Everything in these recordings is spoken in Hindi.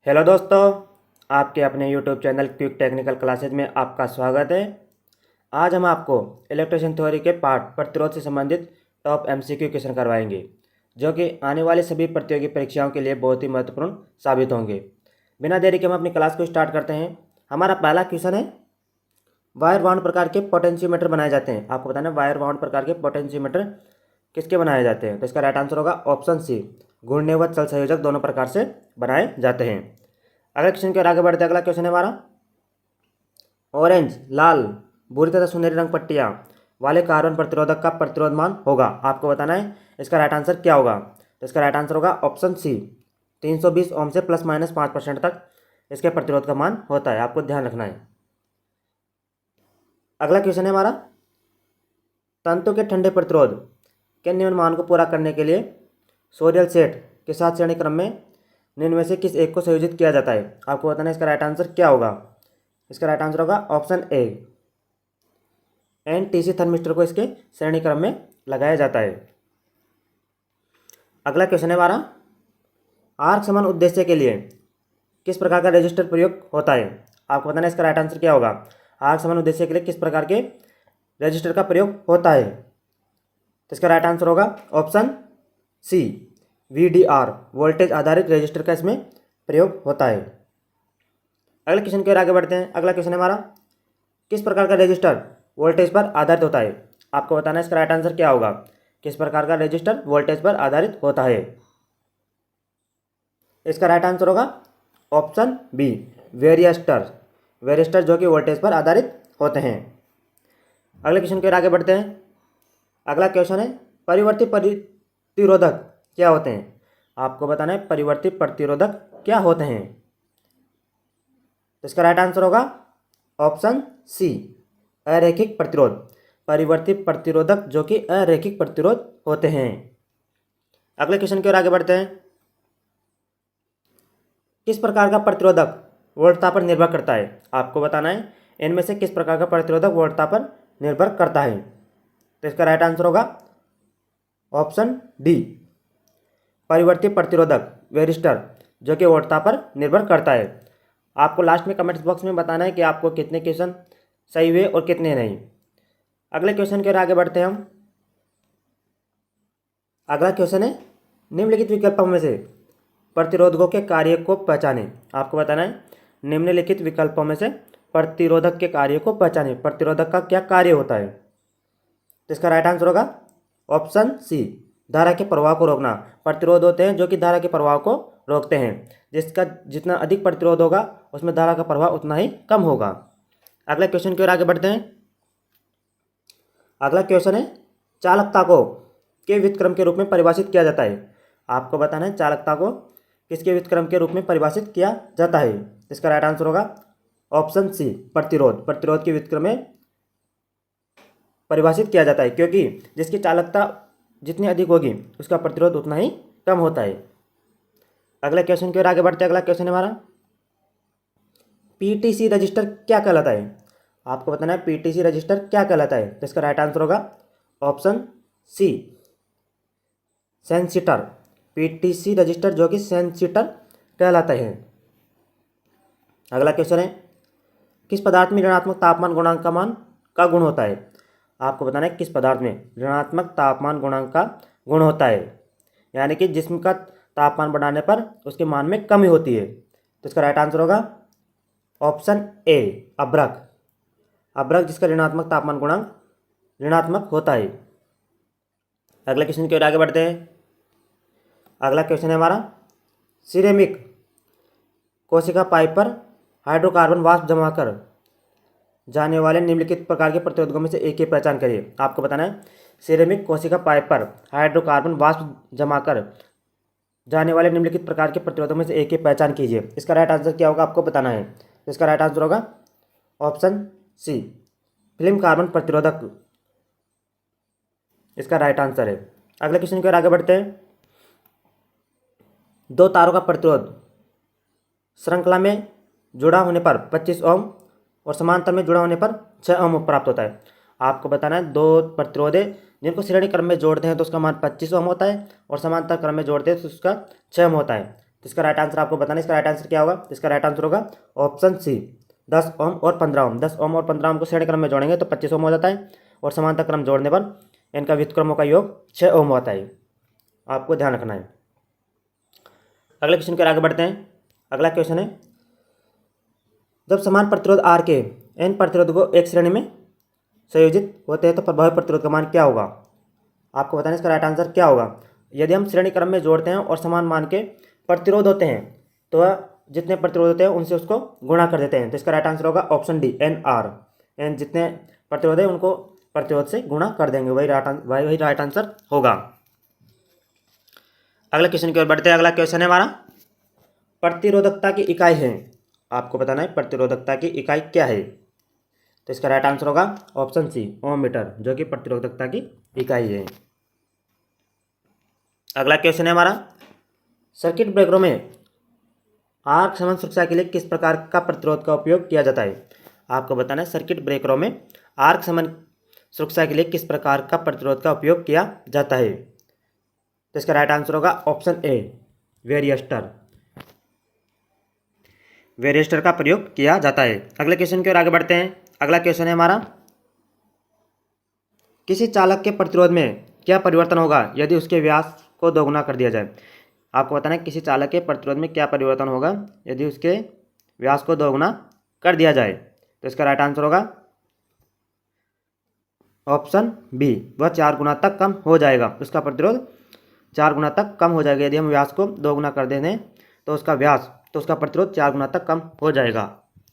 हेलो दोस्तों, आपके अपने YouTube channel quick technical classes में आपका स्वागत है। आज हम आपको इलेक्ट्रिशियन थ्योरी के पार्ट प्रतिरोध से संबंधित टॉप एमसीक्यू क्वेश्चन करवाएंगे, जो कि आने वाली सभी प्रतियोगी परीक्षाओं के लिए बहुत ही महत्वपूर्ण साबित होंगे। बिना देरी के हम अपनी क्लास को स्टार्ट करते हैं। हमारा पहला क्वेश्चन है, वायर बाउंड प्रकार के पोटेंशियोमीटर बनाए जाते हैं। आपको बताना है वायर बाउंड प्रकार के पोटेंशियोमीटर किसके बनाए जाते हैं। तो इसका राइट आंसर होगा ऑप्शन सी, घूर्णन व चल संयोजक दोनों प्रकार से बनाए जाते हैं। अगले क्वेश्चन की ओर आगे बढ़ते हैं। अगला क्वेश्चन है हमारा, ऑरेंज, लाल, भूरी तथा सुनहरी रंग पट्टियाँ वाले कार्बन प्रतिरोधक का प्रतिरोध मान होगा। आपको बताना है इसका राइट आंसर क्या होगा। तो इसका राइट आंसर होगा ऑप्शन सी, 320 ओम से ±5% तक इसके प्रतिरोध का मान होता है। आपको ध्यान रखना है। अगला क्वेश्चन है हमारा, तंतु के ठंडे प्रतिरोध के निम्न मान को पूरा करने के लिए सोडियल सेट के साथ श्रेणी क्रम में निम्न में से किस एक को संयोजित किया जाता है। आपको बताना है इसका राइट आंसर क्या होगा। इसका राइट आंसर होगा ऑप्शन ए, एनटीसी थर्मिस्टर को इसके श्रेणी क्रम में लगाया जाता है। अगला क्वेश्चन है हमारा, आर्क समान उद्देश्य के लिए किस प्रकार का रेजिस्टर प्रयोग होता है। आपको बताना है इसका राइट आंसर क्या होगा। आर्क समान उद्देश्य के लिए किस प्रकार के रजिस्टर का प्रयोग होता है। तो इसका राइट आंसर होगा ऑप्शन सी, वीडीआर, वोल्टेज आधारित रजिस्टर का इसमें प्रयोग होता है। अगले क्वेश्चन की ओर आगे बढ़ते हैं। अगला क्वेश्चन है हमारा, किस प्रकार का रजिस्टर वोल्टेज पर आधारित होता है। आपको बताना है इसका राइट आंसर क्या होगा। किस प्रकार का रजिस्टर वोल्टेज पर आधारित होता है। इसका राइट आंसर होगा ऑप्शन बी, वेरिएस्टर, वेरिएस्टर जो कि वोल्टेज पर आधारित होते हैं। अगले क्वेश्चन की ओर आगे बढ़ते हैं। अगला क्वेश्चन है, परिवर्ती प्रतिरोधक क्या होते हैं। आपको बताना है परिवर्ती प्रतिरोधक क्या होते हैं। तो इसका राइट आंसर होगा ऑप्शन सी, अरैखिक प्रतिरोध, परिवर्ती प्रतिरोधक जो कि अरैखिक प्रतिरोध होते हैं। अगले क्वेश्चन की ओर आगे बढ़ते हैं। किस प्रकार का प्रतिरोधक वोल्टता पर निर्भर करता है। आपको बताना है इनमें से किस प्रकार का प्रतिरोधक वोल्टता पर निर्भर करता है। तो इसका राइट आंसर होगा ऑप्शन डी, परिवर्ती प्रतिरोधक वेरिस्टर जो कि वोल्टता पर निर्भर करता है। आपको लास्ट में कमेंट्स बॉक्स में बताना है कि आपको कितने क्वेश्चन सही हुए और कितने नहीं। अगले क्वेश्चन के आगे बढ़ते हैं हम। अगला क्वेश्चन है, निम्नलिखित विकल्पों में से प्रतिरोधकों के कार्य को पहचानें। आपको बताना है निम्नलिखित विकल्पों में से प्रतिरोधक के कार्य को पहचानें। प्रतिरोधक का क्या कार्य होता है। तो इसका राइट आंसर होगा ऑप्शन सी, धारा के प्रवाह को रोकना। प्रतिरोध होते हैं जो कि धारा के प्रवाह को रोकते हैं। जिसका जितना अधिक प्रतिरोध होगा उसमें धारा का प्रवाह उतना ही कम होगा। अगले क्वेश्चन की ओर आगे बढ़ते हैं। अगला क्वेश्चन है, चालकता को के व्युत्क्रम के रूप में परिभाषित किया जाता है। आपको बताना है चालकता को किसके व्युत्क्रम के रूप में परिभाषित किया जाता है। इसका राइट आंसर होगा ऑप्शन सी, प्रतिरोध, प्रतिरोध के व्युत्क्रम में परिभाषित किया जाता है, क्योंकि जिसकी चालकता जितनी अधिक होगी उसका प्रतिरोध उतना ही कम होता है। अगले क्वेश्चन की ओर आगे बढ़ते हैं। अगला क्वेश्चन है हमारा, पीटीसी रजिस्टर क्या कहलाता है। आपको बताना है पीटीसी रजिस्टर क्या कहलाता है। तो इसका राइट आंसर होगा ऑप्शन सी, सेंसिटर, पीटीसी रजिस्टर जो कि सेंसिटर कहलाता है। अगला क्वेश्चन है, किस पदार्थ में ऋणात्मक तापमान गुणांक का मान का गुण होता है। आपको बताना है किस पदार्थ में ऋणात्मक तापमान गुणांक का गुण होता है, यानी कि जिस्म का तापमान बढ़ाने पर उसके मान में कमी होती है। तो इसका राइट आंसर होगा ऑप्शन ए, अभ्रक, अभ्रक जिसका ऋणात्मक तापमान गुणांक ऋणात्मक होता है। अगले क्वेश्चन की ओर आगे बढ़ते हैं। अगला क्वेश्चन है हमारा, सिरेमिक कोशिका पाइप पर हाइड्रोकार्बन वाष्प जमा कर जाने वाले निम्नलिखित प्रकार के प्रतिरोधकों में से एक की पहचान करिए। आपको बताना है सिरेमिक कोशिका पाइप पर हाइड्रोकार्बन वाष्प जमा कर जाने वाले निम्नलिखित प्रकार के प्रतिरोधकों में से एक की पहचान कीजिए। इसका राइट आंसर क्या होगा आपको बताना है। तो इसका राइट आंसर होगा ऑप्शन सी, फिल्म कार्बन प्रतिरोधक इसका राइट आंसर है। अगले क्वेश्चन की ओर आगे बढ़ते हैं। दो तारों का प्रतिरोध श्रृंखला में जुड़ा होने पर 25 ओम और समांतर में जुड़ा होने पर 6 ओम प्राप्त होता है। आपको बताना है दो प्रतिरोध है जिनको श्रेणी क्रम में जोड़ते हैं तो उसका मान 25 ओम होता है और समांतर क्रम में जोड़ते हैं तो उसका 6 ओम होता है। तो इसका राइट आंसर आपको बताना है, इसका राइट आंसर क्या होगा। तो इसका राइट आंसर होगा ऑप्शन सी 10 ओम और 15 ओम। 10 ओम और 15 ओम को श्रेणी क्रम में जोड़ेंगे तो 25 ओम हो जाता है, और समांतर क्रम जोड़ने पर इनका व्युत्क्रमों का योग 6 ओम होता है। आपको ध्यान रखना है। अगले क्वेश्चन के आगे बढ़ते हैं। अगला क्वेश्चन है, जब समान प्रतिरोध आर के एन प्रतिरोध को एक श्रेणी में संयोजित होते हैं तो प्रभावी प्रतिरोध का मान क्या होगा। आपको बताना है इसका राइट आंसर क्या होगा। यदि हम श्रेणी क्रम में जोड़ते हैं और समान मान के प्रतिरोध होते हैं तो जितने प्रतिरोध होते हैं उनसे उसको गुणा कर देते हैं। तो इसका राइट आंसर होगा option D N R. N जितने प्रतिरोध है उनको प्रतिरोध से गुणा कर देंगे, वही राइट आंसर होगा। अगले क्वेश्चन की ओर बढ़ते हैं। अगला क्वेश्चन है हमारा, प्रतिरोधकता की इकाई है। आपको बताना है प्रतिरोधकता की इकाई क्या है। तो इसका राइट आंसर होगा ऑप्शन सी ओम मीटर, जो कि प्रतिरोधकता की इकाई है। अगला क्वेश्चन है हमारा, सर्किट ब्रेकरों में आर्क शमन सुरक्षा के लिए किस प्रकार का प्रतिरोध का उपयोग किया जाता है। आपको बताना है सर्किट ब्रेकरों में आर्क शमन सुरक्षा के लिए किस प्रकार का प्रतिरोध का उपयोग किया जाता है। तो इसका राइट आंसर होगा ऑप्शन ए वेरिएस्टर। वेरिएस्टर का प्रयोग किया जाता है। अगले क्वेश्चन की ओर आगे बढ़ते हैं। अगला क्वेश्चन है हमारा, किसी चालक के प्रतिरोध में क्या परिवर्तन होगा यदि उसके व्यास को दोगुना कर दिया जाए। आपको बताना है किसी चालक के प्रतिरोध में क्या परिवर्तन होगा यदि उसके व्यास को दोगुना कर दिया जाए। तो इसका राइट आंसर होगा ऑप्शन बी, वह 4 गुना तक कम हो जाएगा। उसका प्रतिरोध 4 गुना तक कम हो जाएगा। यदि हम व्यास को दोगुना कर दें तो उसका प्रतिरोध 4 गुना तक कम हो जाएगा।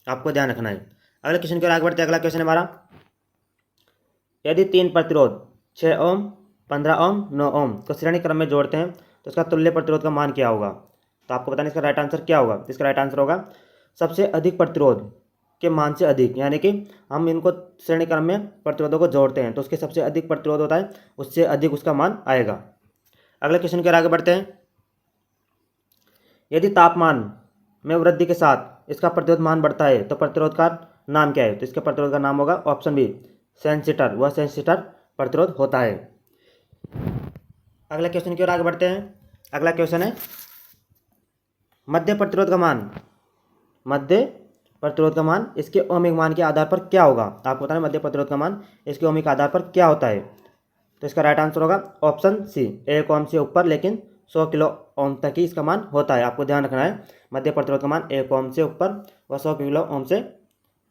आपको ध्यान रखना है। अगले क्वेश्चन के आगे बढ़ते हैं। अगला क्वेश्चन है हमारा, यदि 3 प्रतिरोध 6 ओम 15 ओम 9 ओम को श्रेणी क्रम में जोड़ते हैं तो उसका तुल्य प्रतिरोध का मान क्या होगा। तो आपको बताना इसका राइट आंसर क्या होगा। इसका राइट आंसर होगा सबसे अधिक प्रतिरोध के मान से अधिक, यानी कि हम इनको श्रेणी क्रम में प्रतिरोधों को जोड़ते हैं तो उसके सबसे अधिक प्रतिरोध होता है उससे अधिक उसका मान आएगा। अगले क्वेश्चन के आगे बढ़ते हैं। यदि तापमान में वृद्धि के साथ इसका प्रतिरोध मान बढ़ता है तो प्रतिरोध का नाम क्या है। तो इसके प्रतिरोध का नाम होगा ऑप्शन बी सेंसिटर, वह सेंसिटर प्रतिरोध होता है। अगले क्वेश्चन की ओर आगे बढ़ते हैं। अगला क्वेश्चन है, मध्य प्रतिरोध का मान इसके ओमिक मान के आधार पर क्या होगा। आपको बताना मध्य प्रतिरोध का मान इसके ओमिक आधार पर क्या होता है। तो इसका राइट आंसर होगा ऑप्शन सी 1 ओम से ऊपर लेकिन 100 किलो ओम तक ही इसका मान होता है। आपको ध्यान रखना है मध्य प्रतिरोध का मान 1 ओम से ऊपर व 100 किलो ओम से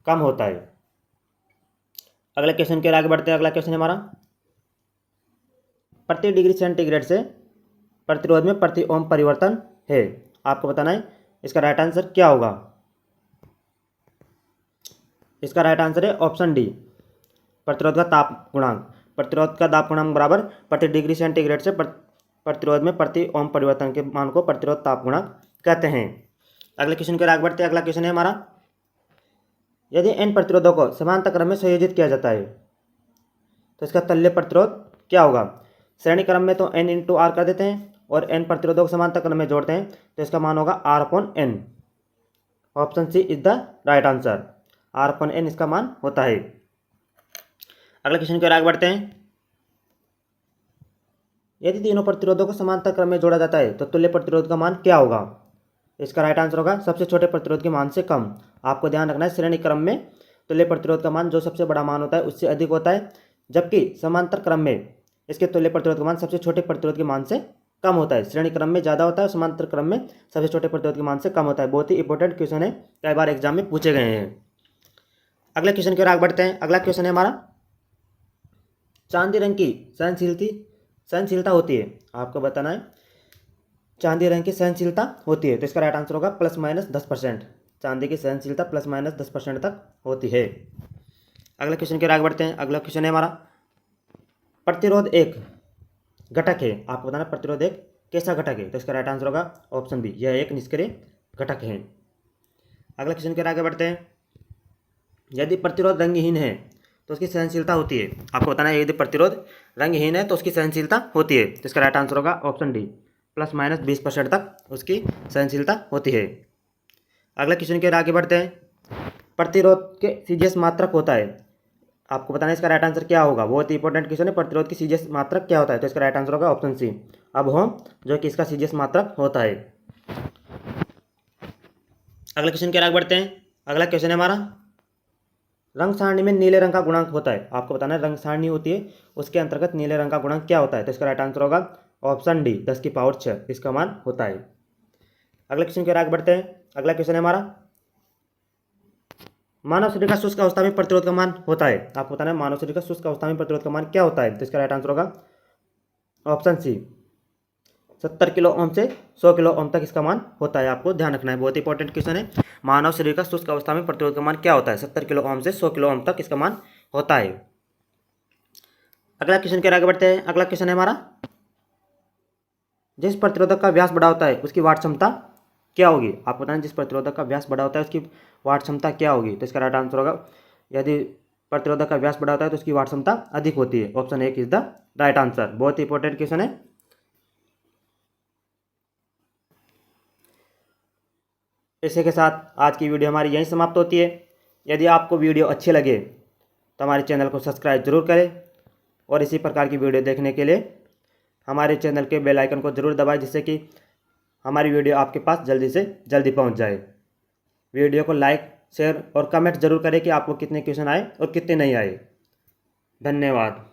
कम होता है। अगले क्वेश्चन के आगे बढ़ते हैं। अगला क्वेश्चन है हमारा, प्रति डिग्री सेंटीग्रेड से प्रतिरोध में प्रति ओम परिवर्तन है। आपको बताना है इसका राइट आंसर क्या होगा। इसका राइट आंसर है ऑप्शन डी प्रतिरोध का ताप गुणांक। प्रतिरोध का ताप गुणांक बराबर प्रति डिग्री सेंटीग्रेड से प्रतिरोध में प्रति ओम परिवर्तन के मान को प्रतिरोध ताप गुणांक कहते हैं। अगले क्वेश्चन के आगे बढ़ते हैं। अगला क्वेश्चन है हमारा, यदि n प्रतिरोधों को समांतर क्रम में संयोजित किया जाता है तो इसका तुल्य प्रतिरोध क्या होगा। श्रेणी क्रम में तो n इंटू आर कर देते हैं और n प्रतिरोधों को समांतर क्रम में जोड़ते हैं तो इसका मान होगा r upon n। Option C is the right answer, r upon n इसका मान होता है। अगले क्वेश्चन के आगे बढ़ते हैं। यदि तीनों प्रतिरोधों को समांतर क्रम में जोड़ा जाता है तो तुल्य प्रतिरोध का मान क्या होगा। इसका राइट आंसर होगा सबसे छोटे प्रतिरोध के मान से कम। आपको ध्यान रखना है श्रेणी क्रम में तुल्य प्रतिरोध का मान जो सबसे बड़ा मान होता है उससे अधिक होता है, जबकि समांतर क्रम में इसके तुल्य प्रतिरोध का मान सबसे छोटे प्रतिरोध के मान से कम होता है। श्रेणी क्रम में ज़्यादा होता है, समांतर क्रम में सबसे छोटे प्रतिरोध के मान से कम होता है। बहुत ही इंपॉर्टेंट क्वेश्चन है, कई बार एग्जाम में पूछे गए हैं। अगले क्वेश्चन की ओर आगे बढ़ते हैं। अगला क्वेश्चन है हमारा, चांदी रंग की सहनशीलता होती है। आपको बताना है चांदी रंग की सहनशीलता होती है। तो इसका राइट आंसर होगा ±10%। चांदी की सहनशीलता ±10% तक होती है। अगले क्वेश्चन के आगे बढ़ते हैं। अगला क्वेश्चन है हमारा, प्रतिरोध एक घटक है। आपको बताना प्रतिरोध एक कैसा घटक है। तो इसका राइट आंसर होगा ऑप्शन बी, यह एक निष्क्रिय घटक है। अगले क्वेश्चन के आगे बढ़ते हैं। यदि प्रतिरोध रंगहीन है तो उसकी सहनशीलता होती है। आपको बताना है यदि प्रतिरोध रंगहीन है तो उसकी सहनशीलता होती है। तो इसका राइट आंसर होगा ऑप्शन डी, ±20% तक उसकी सहनशीलता होती है। अगले क्वेश्चन के आगे बढ़ते हैं। प्रतिरोध के सीजीएस मात्रक होता है। आपको बताना है इसका राइट आंसर क्या होगा। बहुत ही इंपॉर्टेंट क्वेश्चन है, प्रतिरोध की सीजीएस मात्रक क्या होता है। तो इसका राइट आंसर होगा ऑप्शन सी अब होम, जो कि इसका सीजीएस मात्रक होता है। अगला क्वेश्चन के आगे बढ़ते हैं। अगला क्वेश्चन है हमारा, रंग सारणी में नीले रंग का गुणांक होता है। आपको बताना है रंग सारणी होती है, उसके अंतर्गत नीले रंग का गुणांक क्या होता है। तो इसका राइट आंसर होगा ऑप्शन डी, 10 की पावर 6 इसका मान होता है। अगले क्वेश्चन के आगे बढ़ते हैं। अगला क्वेश्चन है हमारा, मानव शरीर का शुष्क अवस्था में प्रतिरोध का मान होता है। आपको बताना है मानव शरीर का शुष्क अवस्था में प्रतिरोध का मान क्या होता है। तो इसका राइट आंसर होगा ऑप्शन सी, 70 किलो ओम से 100 किलो ओम तक इसका मान होता है। आपको ध्यान रखना है, बहुत इंपॉर्टेंट क्वेश्चन है। मानव शरीर का शुष्क अवस्था में प्रतिरोध का मान क्या होता है। 70 किलो ओम से 100 किलो ओम तक इसका मान होता है। अगला क्वेश्चन के आगे बढ़ते हैं। अगला क्वेश्चन है हमारा, जिस प्रतिरोधक का व्यास बड़ा होता है उसकी वाट क्षमता क्या होगी। आप बताएं जिस प्रतिरोधक का व्यास बड़ा होता है उसकी वाट क्षमता क्या होगी। तो इसका राइट आंसर होगा, यदि प्रतिरोधक का व्यास बड़ा होता है तो उसकी वाट क्षमता अधिक होती है। Option A is the right answer. बहुत ही इंपॉर्टेंट क्वेश्चन है। इसी के साथ आज की वीडियो हमारी यहीं समाप्त होती है। यदि आपको वीडियो अच्छे लगे तो हमारे चैनल को सब्सक्राइब जरूर करें और इसी प्रकार की वीडियो देखने के लिए हमारे चैनल के बेल आइकन को जरूर दबाएं, जिससे कि हमारी वीडियो आपके पास जल्दी से जल्दी पहुंच जाए। वीडियो को लाइक, शेयर और कमेंट जरूर करें कि आपको कितने क्वेश्चन आए और कितने नहीं आए। धन्यवाद।